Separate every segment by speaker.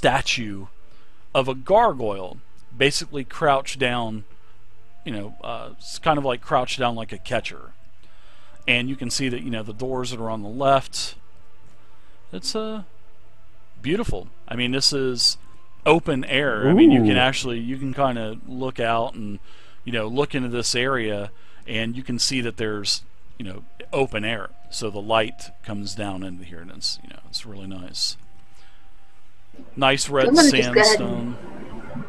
Speaker 1: statue of a gargoyle, basically crouched down. It's kind of like crouched down like a catcher. And you can see that the doors that are on the left. It's beautiful. I mean, this is open air. I mean, you can kind of look out and look into this area, and you can see that there's open air. So the light comes down into here, and it's really nice. Nice red sandstone.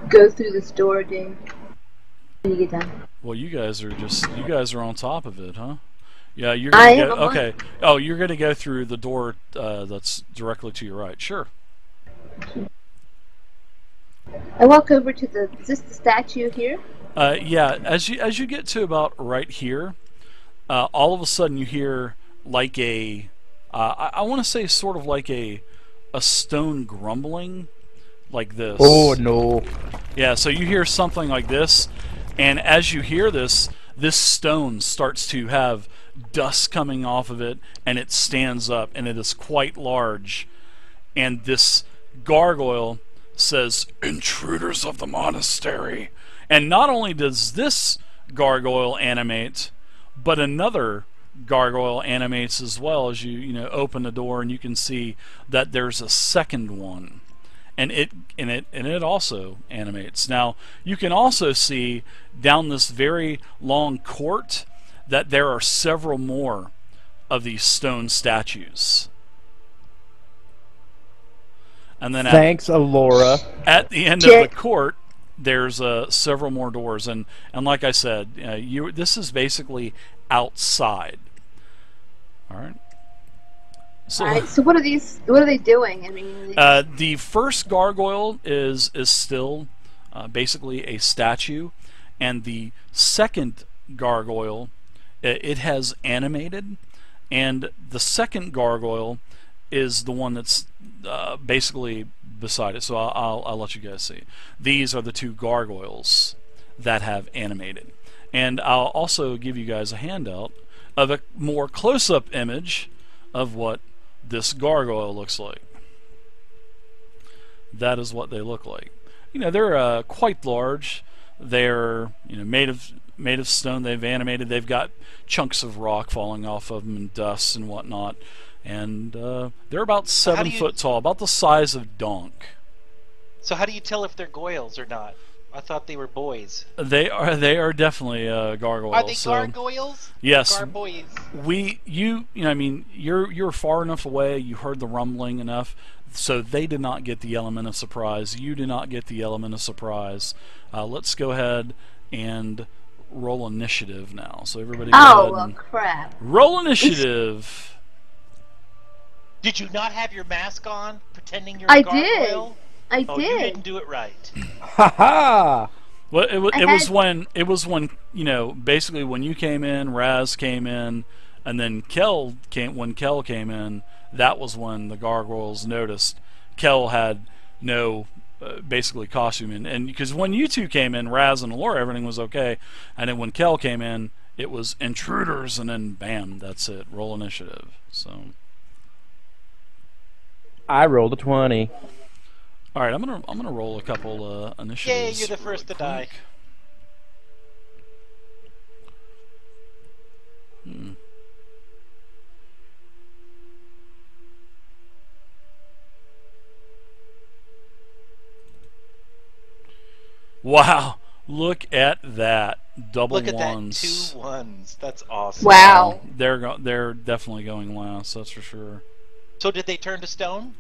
Speaker 2: Go through this door, Dave. When you get done.
Speaker 1: Well, you guys are on top of it, huh? Yeah, you're gonna go. Okay. Oh, you're gonna go through the door that's directly to your right. Sure.
Speaker 2: I walk over to the. Is this the statue here?
Speaker 1: Yeah. As you get to about right here, all of a sudden you hear like a. I want to say sort of like a stone grumbling, like this.
Speaker 3: Oh no.
Speaker 1: Yeah. So you hear something like this, and as you hear this stone starts to have dust coming off of it, and it stands up, and it is quite large, and this gargoyle says, "Intruders of the monastery." And not only does this gargoyle animate, but another gargoyle animates as well. As you open the door, and you can see that there's a second one, and it also animates. Now you can also see down this very long court that there are several more of these stone statues. And then
Speaker 3: thanks, Alora.
Speaker 1: At the end of the court, there's several more doors, and like I said, this is basically outside. All right.
Speaker 2: So, all right, so what are these? What are they doing? I mean,
Speaker 1: the first gargoyle is still basically a statue, and the second gargoyle, it has animated, and the second gargoyle is the one that's basically beside it. So I'll let you guys see. These are the two gargoyles that have animated, and I'll also give you guys a handout of a more close-up image of what this gargoyle looks like. That is what they look like. They're quite large. They're made of stone. They've animated. They've got chunks of rock falling off of them and dust and whatnot. And they're about 7 foot tall, about the size of Donk.
Speaker 4: So how do you tell if they're goyles or not? I thought they were boys.
Speaker 1: They are definitely gargoyles.
Speaker 4: Are they gargoyles?
Speaker 1: Yes.
Speaker 4: Garboys.
Speaker 1: I mean, you're far enough away. You heard the rumbling enough, so they did not get the element of surprise. You did not get the element of surprise. Let's go ahead and roll initiative now. So everybody.
Speaker 2: Oh well, crap!
Speaker 1: Roll initiative.
Speaker 4: Did you not have your mask on, pretending you're a gargoyle?
Speaker 2: I did.
Speaker 4: You didn't do it right.
Speaker 3: Ha ha!
Speaker 1: Well, it was when basically when you came in, Raz came in, and then Kel came. When Kel came in, that was when the gargoyles noticed Kel had no basically costume, and because when you two came in, Raz and Laura, everything was okay, and then when Kel came in, it was intruders, and then bam, that's it. Roll initiative. So
Speaker 3: I rolled a 20.
Speaker 1: All right, I'm gonna roll a couple initiatives.
Speaker 4: Yay, you're the first to die.
Speaker 1: Wow, look at that. Double
Speaker 4: ones. Look at
Speaker 1: ones.
Speaker 4: That, 2 ones. That's awesome.
Speaker 2: Wow.
Speaker 1: They're definitely going last, that's for sure.
Speaker 4: So did they turn to stone?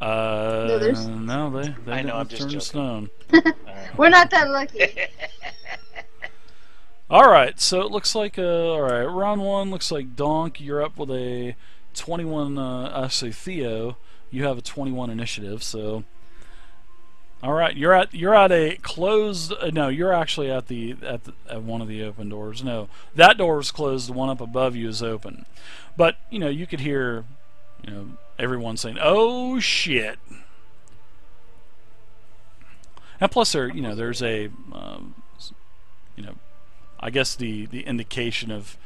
Speaker 1: No, they
Speaker 4: I know, I'm
Speaker 1: didn't
Speaker 4: just
Speaker 1: turn to
Speaker 4: joking.
Speaker 1: stone.
Speaker 2: We're not that lucky.
Speaker 1: Alright, so it looks like alright, round 1 looks like Donk, you're up with a 21 actually Theo, you have a 21 initiative, so alright, you're at a closed no, you're actually at one of the open doors. No, that door is closed, the one up above you is open. But, you could hear everyone saying, "Oh shit!" And plus, there's a, I guess the indication of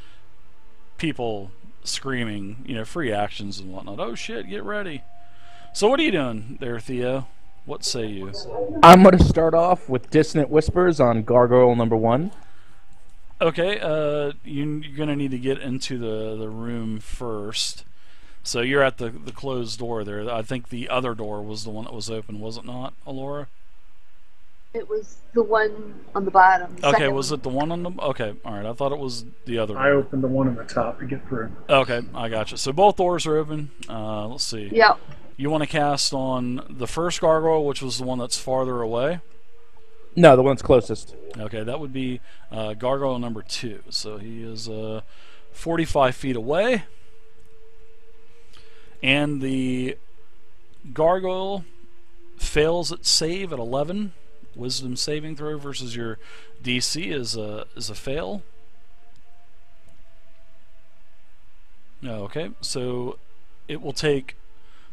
Speaker 1: people screaming, free actions and whatnot. Oh shit! Get ready. So what are you doing there, Theo? What say you?
Speaker 3: I'm going to start off with Dissonant Whispers on Gargoyle number 1.
Speaker 1: Okay, you're going to need to get into the room first. So you're at the closed door there. I think the other door was the one that was open, was it not, Alora?
Speaker 2: It was the one on the bottom.
Speaker 1: Okay, was it the one on the... Okay, alright, I thought it was the other door.
Speaker 5: I opened the one on the top to get through.
Speaker 1: Okay, I gotcha. So both doors are open. Let's see.
Speaker 2: Yep.
Speaker 1: You want to cast on the first gargoyle, which was the one that's farther away?
Speaker 3: No, the one that's closest.
Speaker 1: Okay, that would be gargoyle number 2. So he is 45 feet away. And the gargoyle fails its save at 11. Wisdom saving throw versus your DC is a fail. Okay, so it will take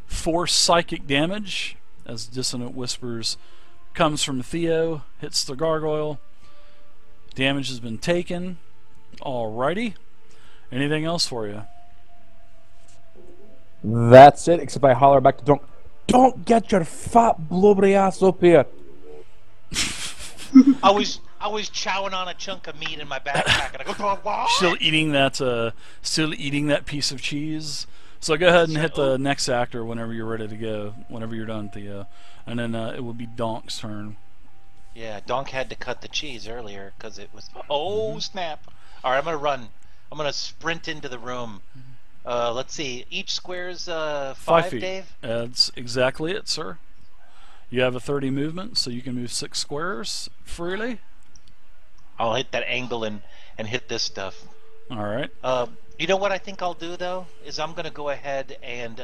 Speaker 1: 4 psychic damage as Dissonant Whispers comes from Theo, hits the gargoyle. Damage has been taken. Alrighty. Anything else for you?
Speaker 3: That's it, except I holler back to don't get your fat blubbery ass up here.
Speaker 4: I was chowing on a chunk of meat in my backpack, and I go, what?
Speaker 1: Still eating that piece of cheese. So go ahead and hit the next actor whenever you're ready to go. Whenever you're done, Theo, and then it will be Donk's turn.
Speaker 4: Yeah, Donk had to cut the cheese earlier because it was. Oh snap! All right, I'm gonna run. I'm gonna sprint into the room. Let's see. Each square's 5
Speaker 1: feet.
Speaker 4: Dave.
Speaker 1: That's exactly it, sir. You have a 30 movement, so you can move 6 squares freely.
Speaker 4: I'll hit that angle and hit this stuff.
Speaker 1: All right.
Speaker 4: You know what I think I'll do though is I'm gonna go ahead and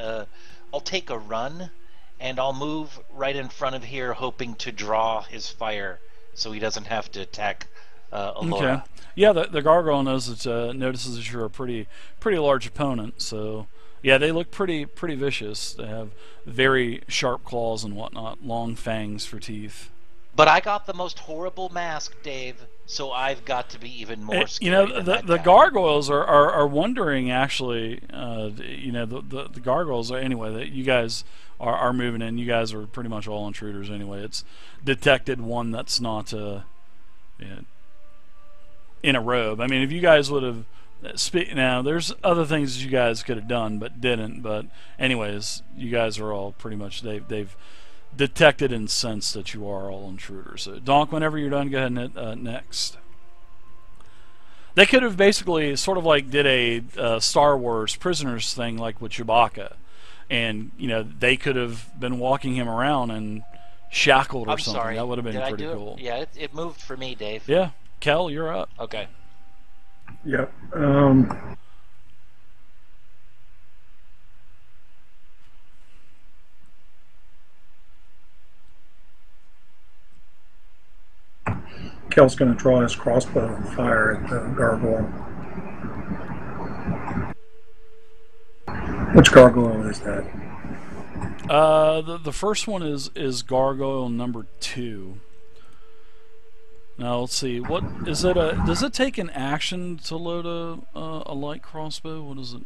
Speaker 4: I'll take a run, and I'll move right in front of here, hoping to draw his fire, so he doesn't have to attack Alora.
Speaker 1: Okay. Yeah, the gargoyle notices that you're a pretty large opponent. So yeah, they look pretty vicious. They have very sharp claws and whatnot, long fangs for teeth.
Speaker 4: But I got the most horrible mask, Dave, so I've got to be even more scary.
Speaker 1: You know, the gargoyles are wondering, actually. You know, the gargoyles are, anyway, that you guys are moving in. You guys are pretty much all intruders anyway. It's detected one that's not you know, in a robe. I mean, if you guys would have now, there's other things you guys could have done but didn't. But anyways, you guys are all pretty much they've detected and sensed that you are all intruders. So Donk, whenever you're done, go ahead and hit next. They could have basically sort of like did a Star Wars prisoners thing like with Chewbacca, and you know they could have been walking him around and shackled or something.
Speaker 4: Sorry.
Speaker 1: That would have been
Speaker 4: Did
Speaker 1: pretty
Speaker 4: I do
Speaker 1: cool.
Speaker 4: It? Yeah, it moved for me, Dave.
Speaker 1: Yeah, Kel, you're up.
Speaker 4: Okay.
Speaker 5: Yep. Kel's going to draw his crossbow and fire at the gargoyle. Which gargoyle is that?
Speaker 1: The first one is gargoyle number 2. Now let's see. What is it? Does it take an action to load a light crossbow? What is it?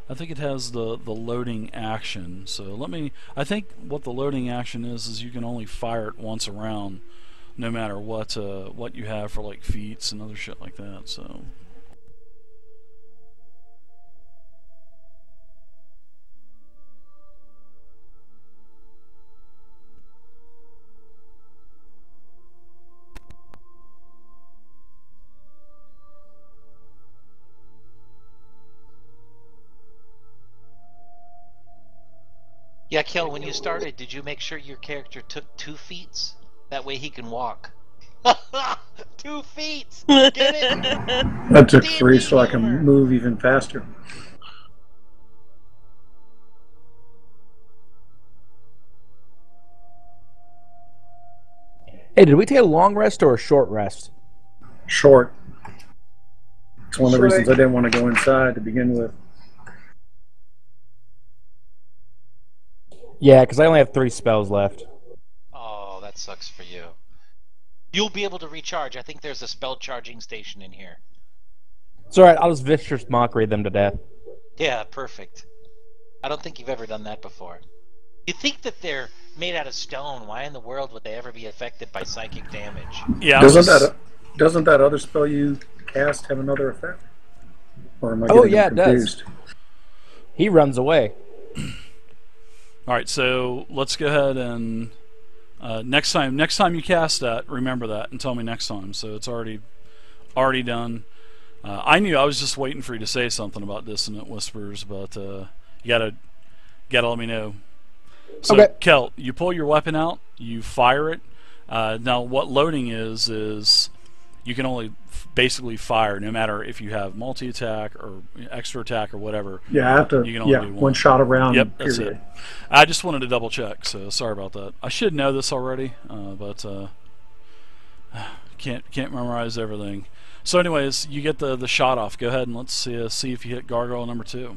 Speaker 1: I think it has the loading action. So let me. I think what the loading action is you can only fire it once around, no matter what you have for like feats and other shit like that. So.
Speaker 4: Yeah, Kel, when you started, did you make sure your character took 2 feats? That way he can walk. 2 feet! Get it?
Speaker 5: I took 3 so I can move even faster.
Speaker 3: Hey, did we take a long rest or a short rest?
Speaker 5: Short. It's one of the reasons I didn't want to go inside to begin with.
Speaker 3: Yeah, because I only have 3 spells left.
Speaker 4: Oh, that sucks for you. You'll be able to recharge. I think there's a spell charging station in here.
Speaker 3: It's alright, I'll just vicious mockery them to death.
Speaker 4: Yeah, perfect. I don't think you've ever done that before. You think that they're made out of stone? Why in the world would they ever be affected by psychic damage?
Speaker 1: Yeah,
Speaker 5: Doesn't that other spell you cast have another effect? Or am I
Speaker 3: Oh
Speaker 5: getting
Speaker 3: yeah,
Speaker 5: them
Speaker 3: it does.
Speaker 5: confused?
Speaker 3: He runs away.
Speaker 1: all right. So let's go ahead and next time you cast that, remember that and tell me next time. So it's already done. I knew I was just waiting for you to say something about dissonant whispers, but you gotta let me know. So
Speaker 3: Okay.
Speaker 1: Kel, you pull your weapon out, you fire it. Now what loading is you can only basically fire, no matter if you have multi-attack or extra attack or whatever.
Speaker 5: Yeah, I have to.
Speaker 1: You can only
Speaker 5: Yeah,
Speaker 1: do
Speaker 5: one shot around.
Speaker 1: Yep, that's
Speaker 5: period.
Speaker 1: it. I just wanted to double check, so sorry about that. I should know this already, but can't memorize everything. So, anyways, you get the shot off. Go ahead and let's see if you hit gargoyle number 2.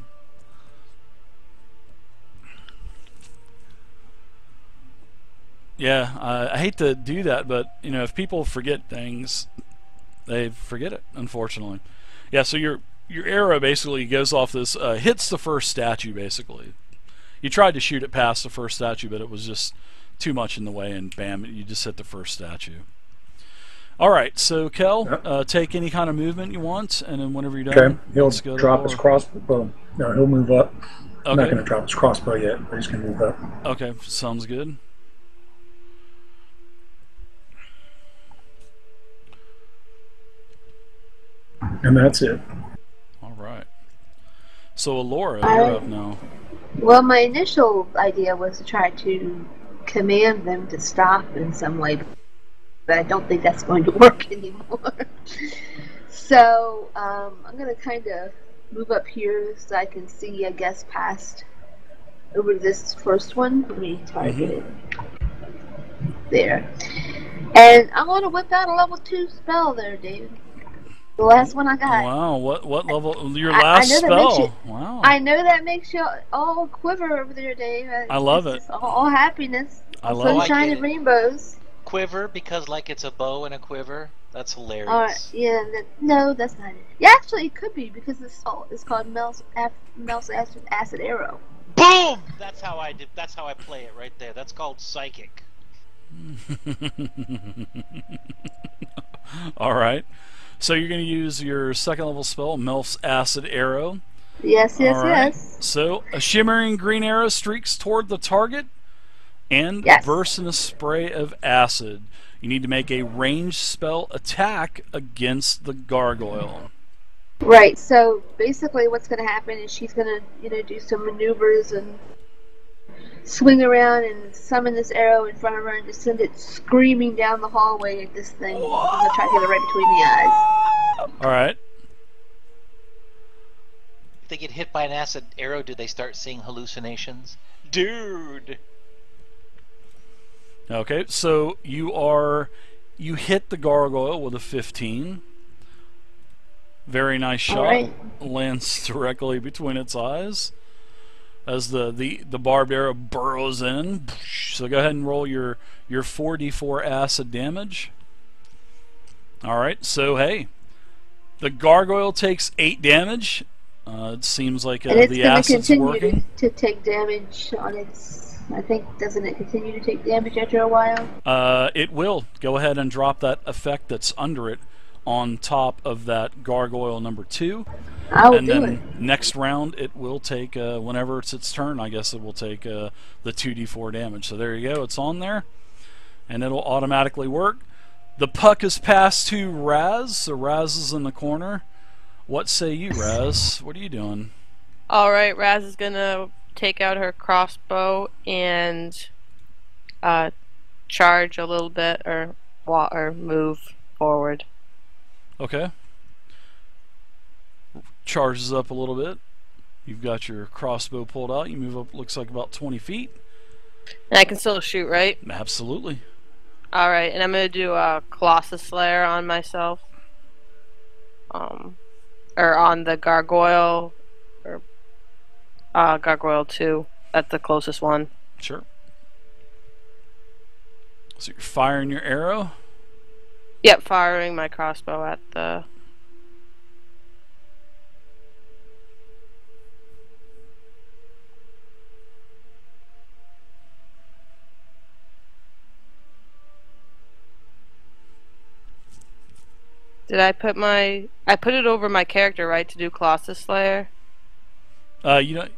Speaker 1: Yeah, I hate to do that, but you know, if people forget things, they forget it, unfortunately. Yeah, so your arrow basically goes off this, hits the first statue, basically. You tried to shoot it past the first statue, but it was just too much in the way, and bam, you just hit the first statue. Alright, so Kel, take any kind of movement you want, and then whenever you're done,
Speaker 5: Okay, he'll
Speaker 1: let's go to
Speaker 5: drop his crossbow. No, he'll move up. I'm not
Speaker 1: Okay.
Speaker 5: going to drop his crossbow yet, but he's going to move up.
Speaker 1: Okay, sounds good.
Speaker 5: And that's it.
Speaker 1: Alright. So Alora, you're up now.
Speaker 2: Well, my initial idea was to try to command them to stop in some way, but I don't think that's going to work anymore. So I'm going to kind of move up here so I can see, I guess, past over this first one. Let me target it. There. And I want to whip out a level 2 spell there, David. The last one I got.
Speaker 1: Wow, what level? Your last
Speaker 2: I know
Speaker 1: spell. Wow.
Speaker 2: I know that makes you all quiver over there, Dave.
Speaker 1: I love it.
Speaker 2: It's all happiness.
Speaker 1: I love
Speaker 2: sunshine
Speaker 4: it.
Speaker 2: and rainbows.
Speaker 4: Quiver, because like it's a bow and a quiver? That's hilarious.
Speaker 2: Alright, yeah, no, that's not it. Yeah, actually, it could be, because it's called Mel's Acid Arrow.
Speaker 4: Boom! That's how I play it right there. That's called psychic.
Speaker 1: Alright. So you're going to use your second level spell, Melf's Acid Arrow.
Speaker 2: Yes, yes,
Speaker 1: Alright.
Speaker 2: yes.
Speaker 1: So a shimmering green arrow streaks toward the target and bursts in a spray of acid. You need to make a ranged spell attack against the gargoyle.
Speaker 2: Right, so basically what's going to happen is she's going to, do some maneuvers and swing around and summon this arrow in front of her and just send it screaming down the hallway at this thing. I'm going to try to hit it right between the eyes.
Speaker 1: Alright.
Speaker 4: If they get hit by an acid arrow, do they start seeing hallucinations? Dude!
Speaker 1: Okay, so you hit the gargoyle with a 15. Very nice shot.
Speaker 2: Right.
Speaker 1: Lands directly between its eyes as the barbed arrow burrows in. So go ahead and roll your 4d4 acid damage. Alright, so hey, the gargoyle takes 8 damage. It seems like the acid's working.
Speaker 2: To take damage on its... I think, doesn't it continue to take damage after a while?
Speaker 1: It will. Go ahead and drop that effect that's under it on top of that gargoyle number 2.
Speaker 2: And
Speaker 1: then next round it will take, whenever it's its turn, I guess it will take the 2d4 damage. So there you go, it's on there. And it'll automatically work. The puck is passed to Raz. So Raz is in the corner. What say you, Raz? What are you doing?
Speaker 6: Alright, Raz is gonna take out her crossbow and charge a little bit or move forward.
Speaker 1: Okay. Charges up a little bit. You've got your crossbow pulled out. You move up, looks like about 20 feet.
Speaker 6: And I can still shoot, right?
Speaker 1: Absolutely.
Speaker 6: Alright, and I'm going to do a Colossus Slayer on myself. Or on the gargoyle. Or gargoyle 2. That's the closest one.
Speaker 1: Sure. So you're firing your arrow?
Speaker 6: Yep, firing my crossbow at the... Did I put my... I put it over my character, right, to do Colossus Slayer?
Speaker 1: You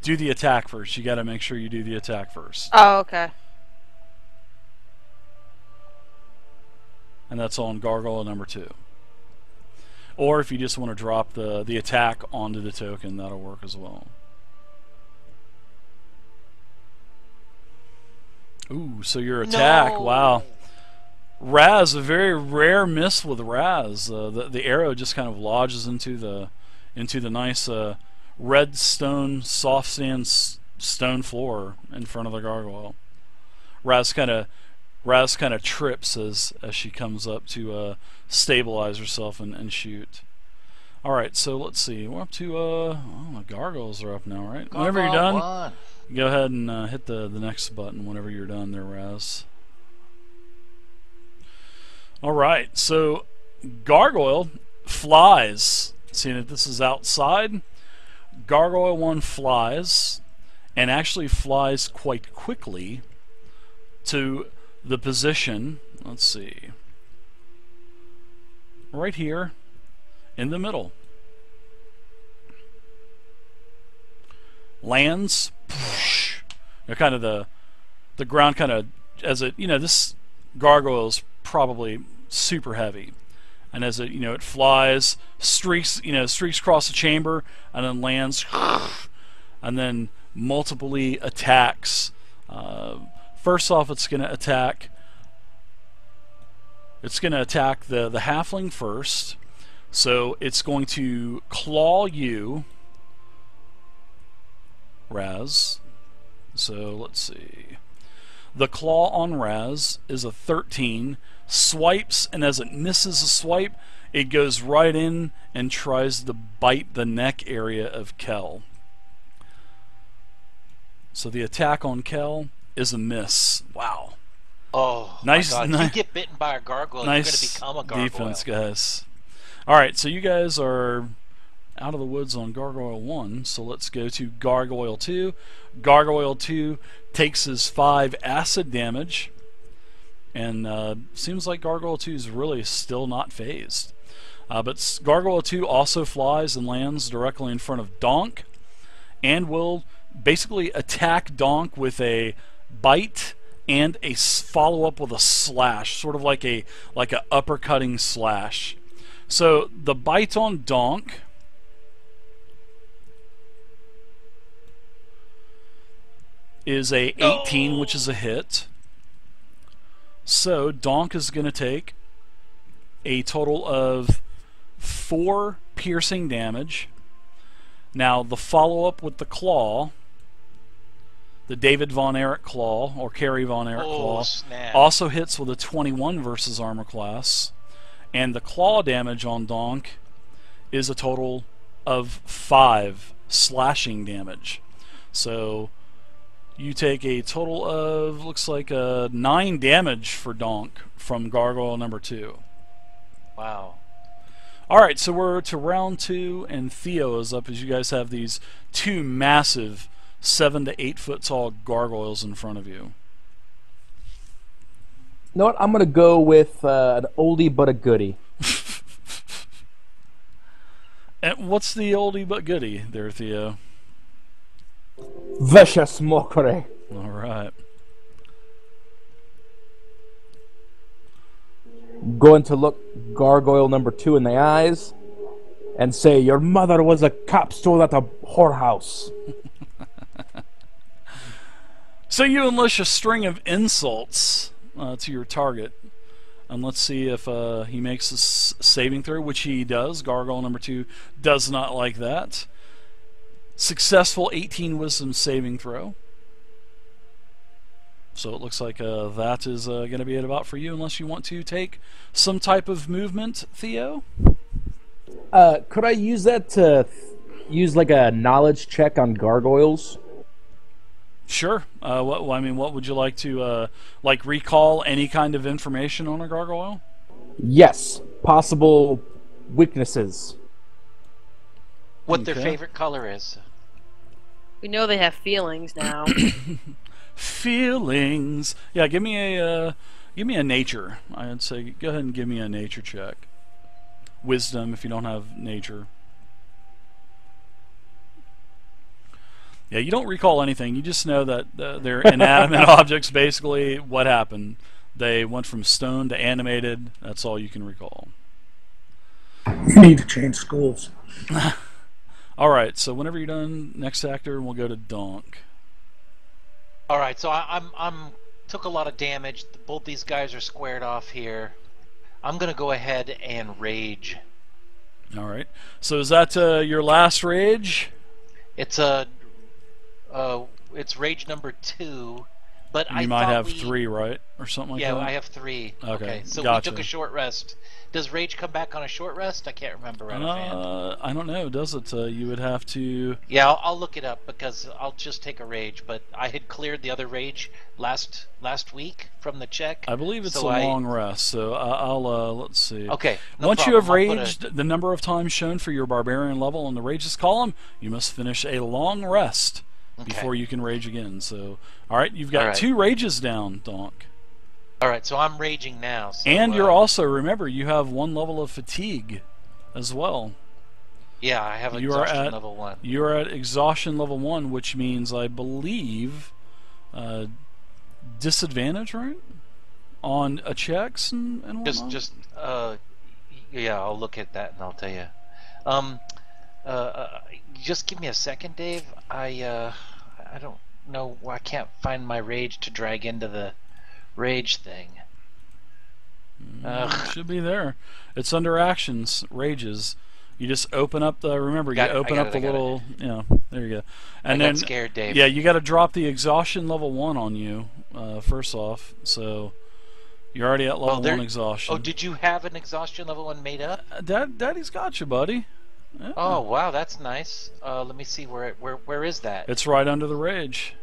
Speaker 1: do the attack first. You got to make sure you do the attack first.
Speaker 6: Oh, okay.
Speaker 1: And that's on Gargoyle number 2. Or if you just want to drop the attack onto the token, that'll work as well. Ooh, so your attack,
Speaker 4: No!
Speaker 1: wow. Raz, a very rare miss with Raz. The arrow just kind of lodges into the nice red stone, soft sand stone floor in front of the gargoyle. Raz kind of trips as she comes up to stabilize herself and shoot. All right, so let's see. We're up to the gargoyles are up now, right? Whenever you're done,
Speaker 4: One.
Speaker 1: go ahead and hit the next button whenever you're done there, Raz. All right, so Gargoyle flies. Seeing that this is outside, Gargoyle 1 flies, and actually flies quite quickly to the position, let's see, right here in the middle. Lands, kind of the ground kind of, as it, this gargoyle is probably super heavy, and as it it flies, streaks across the chamber, and then lands, and then multiply attacks. First off, it's going to attack the halfling first, so it's going to claw you, Raz. So let's see. The claw on Raz is a 13, swipes, and as it misses a swipe, it goes right in and tries to bite the neck area of Kel. So the attack on Kel is a miss. Wow.
Speaker 4: Oh,
Speaker 1: nice,
Speaker 4: my God. If you get bitten by a gargoyle,
Speaker 1: nice
Speaker 4: you're going to become a gargoyle.
Speaker 1: defense, guys. All right, so you guys are out of the woods on Gargoyle 1, so let's go to Gargoyle 2. Gargoyle 2 takes his 5 acid damage, and seems like Gargoyle 2 is really still not phased. But Gargoyle 2 also flies and lands directly in front of Donk, and will basically attack Donk with a bite and a follow-up with a slash, sort of like a uppercutting slash. So the bite on Donk is a 18, which is a hit. So Donk is going to take a total of 4 piercing damage. Now the follow-up with the claw, the David Von Erich claw, or Carrie Von Erich claw,
Speaker 4: snap.
Speaker 1: also hits with a 21 versus armor class. And the claw damage on Donk is a total of 5 slashing damage. So you take a total of, looks like 9 damage for Donk from Gargoyle number 2.
Speaker 4: Wow.
Speaker 1: Alright, so we're to round 2, and Theo is up as you guys have these 2 massive 7 to 8 foot tall gargoyles in front of you.
Speaker 3: You know what? I'm going to go with an oldie but a goodie.
Speaker 1: And what's the oldie but goodie there, Theo?
Speaker 3: Vicious mockery.
Speaker 1: Alright.
Speaker 3: Going to look Gargoyle number 2 in the eyes and say, your mother was a capstone at a whorehouse.
Speaker 1: So you unleash a string of insults to your target. And let's see if he makes a saving throw, which he does. Gargoyle number 2 does not like that. Successful 18 wisdom saving throw. So it looks like that is going to be it about for you, unless you want to take some type of movement, Theo.
Speaker 3: Could I use that to use like a knowledge check on gargoyles?
Speaker 1: Sure. What would you like to like recall any kind of information on a gargoyle?
Speaker 3: Yes. Possible weaknesses.
Speaker 4: What their
Speaker 1: Okay.
Speaker 4: favorite color is.
Speaker 6: We know they have feelings now.
Speaker 1: Feelings. Yeah, give me Give me a nature. I'd say go ahead and give me a nature check. Wisdom if you don't have nature. Yeah, you don't recall anything. You just know that they're inanimate objects. Basically, what happened? They went from stone to animated. That's all you can recall.
Speaker 5: You need to change schools.
Speaker 1: All right. So whenever you're done, next actor, we'll go to Donk.
Speaker 4: All right, so I'm took a lot of damage. Both these guys are squared off here. I'm gonna go ahead and rage.
Speaker 1: All right. So is that your last rage?
Speaker 4: It's it's rage number 2, but
Speaker 1: You might have 3, right, or something like that.
Speaker 4: Yeah, I have 3.
Speaker 1: Okay,
Speaker 4: So
Speaker 1: gotcha.
Speaker 4: we took a short rest. Does rage come back on a short rest? I can't remember right offhand.
Speaker 1: I don't know. Does it? You would have to.
Speaker 4: Yeah, I'll look it up because I'll just take a rage. But I had cleared the other rage last week from the check.
Speaker 1: I believe it's
Speaker 4: so
Speaker 1: a long rest. So I'll let's see.
Speaker 4: Okay. No
Speaker 1: Once you
Speaker 4: problem.
Speaker 1: have raged the number of times shown for your barbarian level on the rages column, you must finish a long rest before you can rage again. So, all right, you've got 2 rages down, Donk.
Speaker 4: All right, so I'm raging now. So,
Speaker 1: And you're also, remember, you have 1 level of fatigue as well.
Speaker 4: Yeah, I have exhaustion level 1.
Speaker 1: You're at exhaustion level 1, which means, I believe, disadvantage, right? On checks and whatnot?
Speaker 4: Yeah, I'll look at that and I'll tell you. Just give me a second, Dave. I don't know. I can't find my rage to drag into the rage thing.
Speaker 1: It should be there. It's under actions, rages. You just open up the. Remember, you open up the little. Yeah, there you go. And then
Speaker 4: got scared, Dave.
Speaker 1: Yeah, you got to drop the exhaustion level 1 on you first off. So you're already at level 1 exhaustion.
Speaker 4: Oh, did you have an exhaustion level 1 made up?
Speaker 1: Daddy's got you, buddy. Yeah.
Speaker 4: Oh wow, that's nice. Let me see where is that?
Speaker 1: It's right under the rage.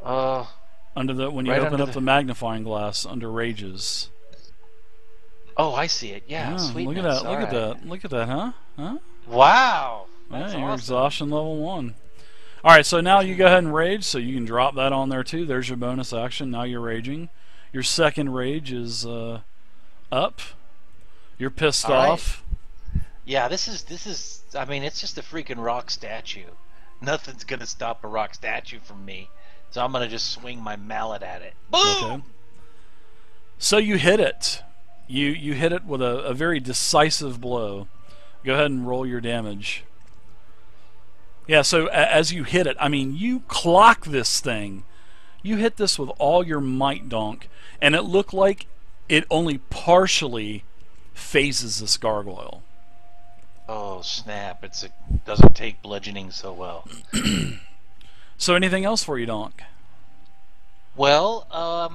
Speaker 1: Under the when you open up the magnifying glass under rages.
Speaker 4: Oh, I see it. Yeah, sweet.
Speaker 1: Look at that! Look at that! Look at that! Huh? Huh?
Speaker 4: Wow. That's
Speaker 1: You're
Speaker 4: awesome.
Speaker 1: exhaustion level 1. All right, so now you go ahead and rage. So you can drop that on there too. There's your bonus action. Now you're raging. Your second rage is up. You're pissed off.
Speaker 4: Yeah, this is. I mean, it's just a freaking rock statue. Nothing's gonna stop a rock statue from me. So I'm gonna just swing my mallet at it. Boom!
Speaker 1: Okay. So you hit it. You hit it with a very decisive blow. Go ahead and roll your damage. Yeah, so as you hit it, I mean, you clock this thing. You hit this with all your might, Donk, and it looked like it only partially phases this gargoyle.
Speaker 4: Oh snap! It doesn't take bludgeoning so well.
Speaker 1: So anything else for you, Donk?
Speaker 4: Well,
Speaker 1: oh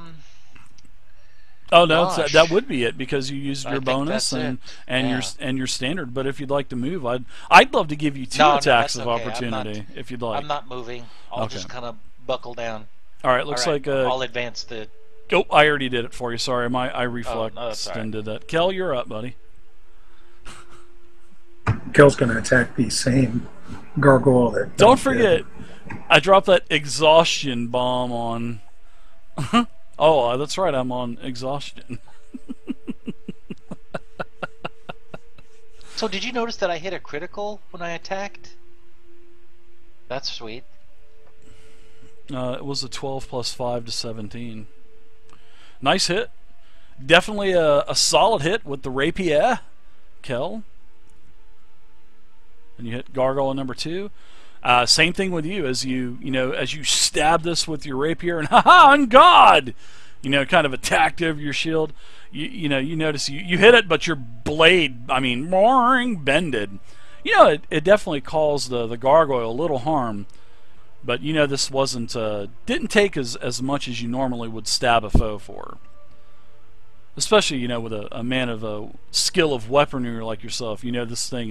Speaker 1: no, that would be it because you used your
Speaker 4: think
Speaker 1: bonus
Speaker 4: that's
Speaker 1: and your standard. But if you'd like to move, I'd love to give you 2 attacks of opportunity if you'd like.
Speaker 4: I'm not moving. I'll just kind of buckle down.
Speaker 1: All right, looks like
Speaker 4: I'll advance the.
Speaker 1: Oh, I already did it for you. Sorry, I reflexed and did that. Kel, you're up, buddy.
Speaker 5: Kel's going to attack the same gargoyle that.
Speaker 1: Don't forget, I dropped that exhaustion bomb on. Oh, that's right. I'm on exhaustion.
Speaker 4: So did you notice that I hit a critical when I attacked? That's sweet.
Speaker 1: It was a 12 plus 5 to 17. Nice hit. Definitely a solid hit with the rapier, Kel. And you hit gargoyle number 2. Same thing with you as you stab this with your rapier and on God, kind of attacked over your shield. You notice you hit it, but your blade, I mean, bended. It definitely caused the gargoyle a little harm, but this didn't take as much as you normally would stab a foe for. Especially, with a man of a skill of weaponry like yourself, this thing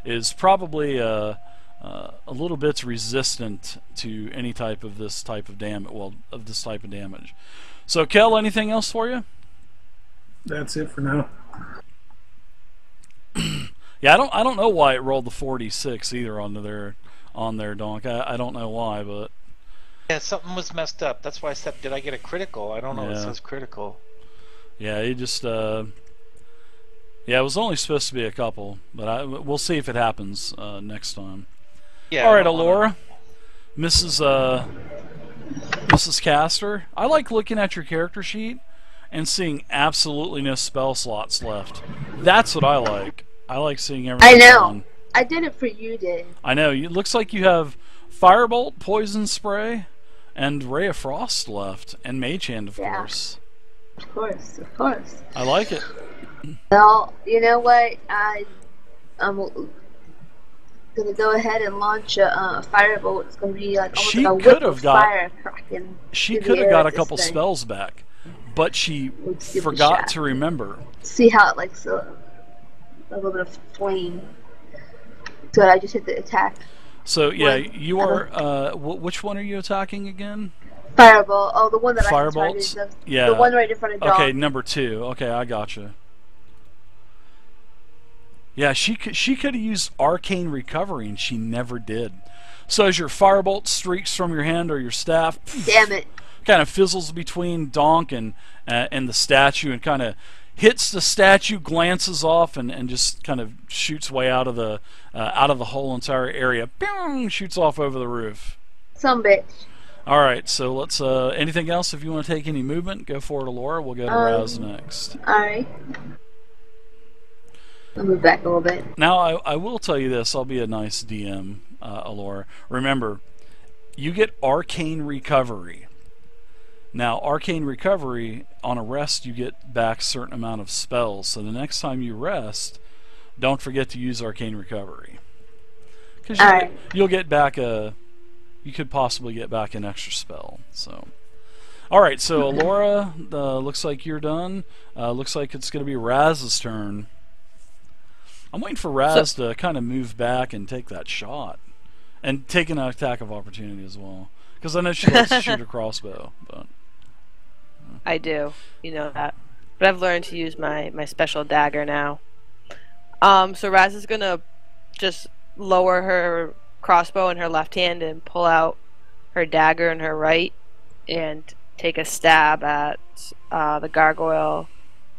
Speaker 1: is probably a little bit resistant to any type of this type of damage. Well, of this type of damage. So, Kel, anything else for you?
Speaker 5: That's it for now.
Speaker 1: Yeah, I don't know why it rolled the 46 either on there, Donk. I don't know why, but
Speaker 4: Yeah, something was messed up. That's why I said, did I get a critical? I don't know. It
Speaker 1: Yeah.
Speaker 4: says critical.
Speaker 1: Yeah, he just yeah, it was only supposed to be a couple, but we'll see if it happens next time.
Speaker 4: Yeah.
Speaker 1: All
Speaker 4: I
Speaker 1: right,
Speaker 4: don't wanna-
Speaker 1: Alora, Mrs. Caster. I like looking at your character sheet and seeing absolutely no spell slots left. That's what I like. I like seeing everything.
Speaker 2: I know.
Speaker 1: gone.
Speaker 2: I did it for you, Dave.
Speaker 1: I know. It looks like you have Firebolt, Poison Spray, and Ray of Frost left, and Mage Hand, of
Speaker 2: Yeah.
Speaker 1: course.
Speaker 2: Of course, of course.
Speaker 1: I like it.
Speaker 2: Well, you know what? I'm gonna go ahead and launch a firebolt. It's gonna be like almost
Speaker 1: She
Speaker 2: like a
Speaker 1: could
Speaker 2: whip
Speaker 1: have
Speaker 2: of
Speaker 1: got-
Speaker 2: fire cracking.
Speaker 1: She
Speaker 2: through the
Speaker 1: could have
Speaker 2: air
Speaker 1: got a
Speaker 2: at this
Speaker 1: couple
Speaker 2: thing.
Speaker 1: spells back, but she
Speaker 2: Let's give it a
Speaker 1: forgot
Speaker 2: shot.
Speaker 1: to remember.
Speaker 2: See how it likes a little bit of flame. So I just hit the attack.
Speaker 1: So yeah,
Speaker 2: One.
Speaker 1: you are. Which one are you attacking again?
Speaker 2: Firebolt. Oh, the one that I
Speaker 1: Firebolts?
Speaker 2: targeted.
Speaker 1: Yeah.
Speaker 2: The one right in front of Dog.
Speaker 1: Okay, number 2. Okay, I gotcha. Yeah, she could have used Arcane Recovery, and she never did. So as your Firebolt streaks from your hand or your staff,
Speaker 2: Damn it.
Speaker 1: kind of fizzles between Donk and the statue, and kind of hits the statue, glances off, and just kind of shoots way out of the whole entire area. Boom! Shoots off over the roof.
Speaker 2: Some bitch.
Speaker 1: All right, so let's. Anything else? If you want to take any movement, go for it, Alora. We'll go to Raz next.
Speaker 2: Alright. I'll move back a little bit.
Speaker 1: Now, I will tell you this. I'll be a nice DM, Alora. Remember, you get Arcane Recovery. Now, Arcane Recovery, on a rest, you get back a certain amount of spells. So the next time you rest, don't forget to use Arcane Recovery. Because
Speaker 2: Alright.
Speaker 1: you'll get back you could possibly get back an extra spell. So, all right. So Alora, looks like you're done. Looks like it's going to be Raz's turn. I'm waiting for Raz to kind of move back and take that shot, and take an attack of opportunity as well. Because I know she likes to shoot a crossbow. But
Speaker 6: I do, you know that. But I've learned to use my special dagger now. So Raz is gonna just lower her crossbow in her left hand and pull out her dagger in her right, and take a stab at the gargoyle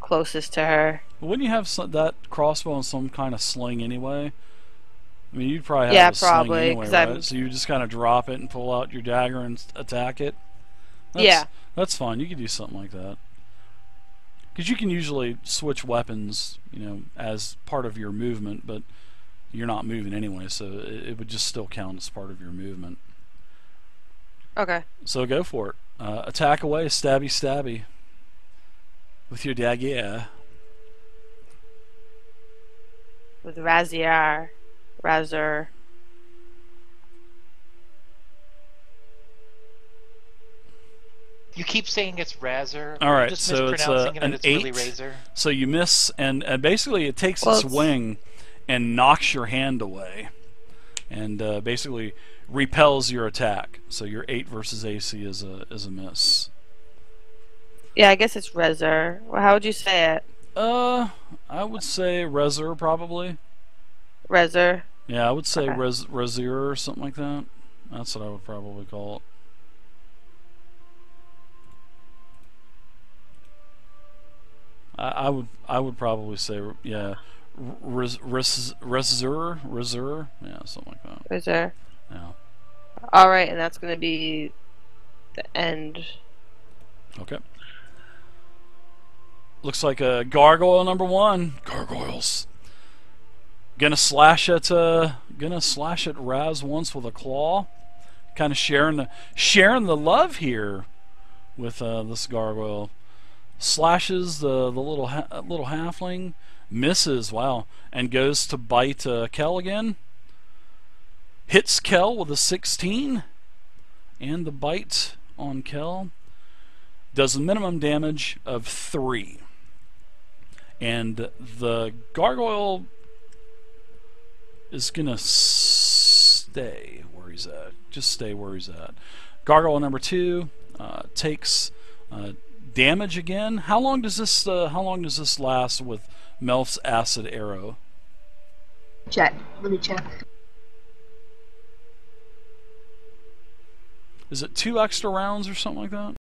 Speaker 6: closest to her.
Speaker 1: wouldn't you have that crossbow in some kind of sling anyway? I mean, you'd probably have
Speaker 6: Yeah,
Speaker 1: a sling
Speaker 6: probably,
Speaker 1: anyway,
Speaker 6: 'cause
Speaker 1: right?
Speaker 6: I'm-
Speaker 1: So you just kind of drop it and pull out your dagger and attack it?
Speaker 6: Yeah.
Speaker 1: That's fine. You could do something like that. Because you can usually switch weapons, as part of your movement, but you're not moving anyway, so it would just still count as part of your movement.
Speaker 6: Okay.
Speaker 1: So go for it. Attack away, stabby, stabby. With your dagger.
Speaker 6: With Razor.
Speaker 4: You keep saying it's Razor.
Speaker 1: All right,
Speaker 4: You're just
Speaker 1: so it's
Speaker 4: mispronouncing it
Speaker 1: an
Speaker 4: and it's really
Speaker 1: 8.
Speaker 4: Razor.
Speaker 1: So you miss, and basically it takes
Speaker 6: Well,
Speaker 1: its
Speaker 6: it's-
Speaker 1: wing and knocks your hand away, and basically repels your attack. So your 8 versus AC is a miss.
Speaker 6: Yeah, I guess it's Razor. Well, how would you say it?
Speaker 1: I would say Rezur probably.
Speaker 6: Razor.
Speaker 1: Yeah, I would say
Speaker 6: Okay.
Speaker 1: Rezur or something like that. That's what I would probably call it. I would probably say, yeah, Rezur, yeah, something like that.
Speaker 6: Razor.
Speaker 1: Yeah.
Speaker 6: Alright, and that's gonna be the end.
Speaker 1: Okay. Looks like a gargoyle number 1. Gargoyles. Gonna slash at Raz once with a claw. Kind of sharing the love here with this gargoyle. Slashes the little halfling, misses, wow, and goes to bite Kel again. Hits Kel with a 16, and the bite on Kel does a minimum damage of 3. And the gargoyle is gonna stay where he's at. Just stay where he's at. Gargoyle number 2 takes damage again. How long does this last with Melf's acid arrow?
Speaker 2: Check. Let me check.
Speaker 1: Is it 2 extra rounds or something like that?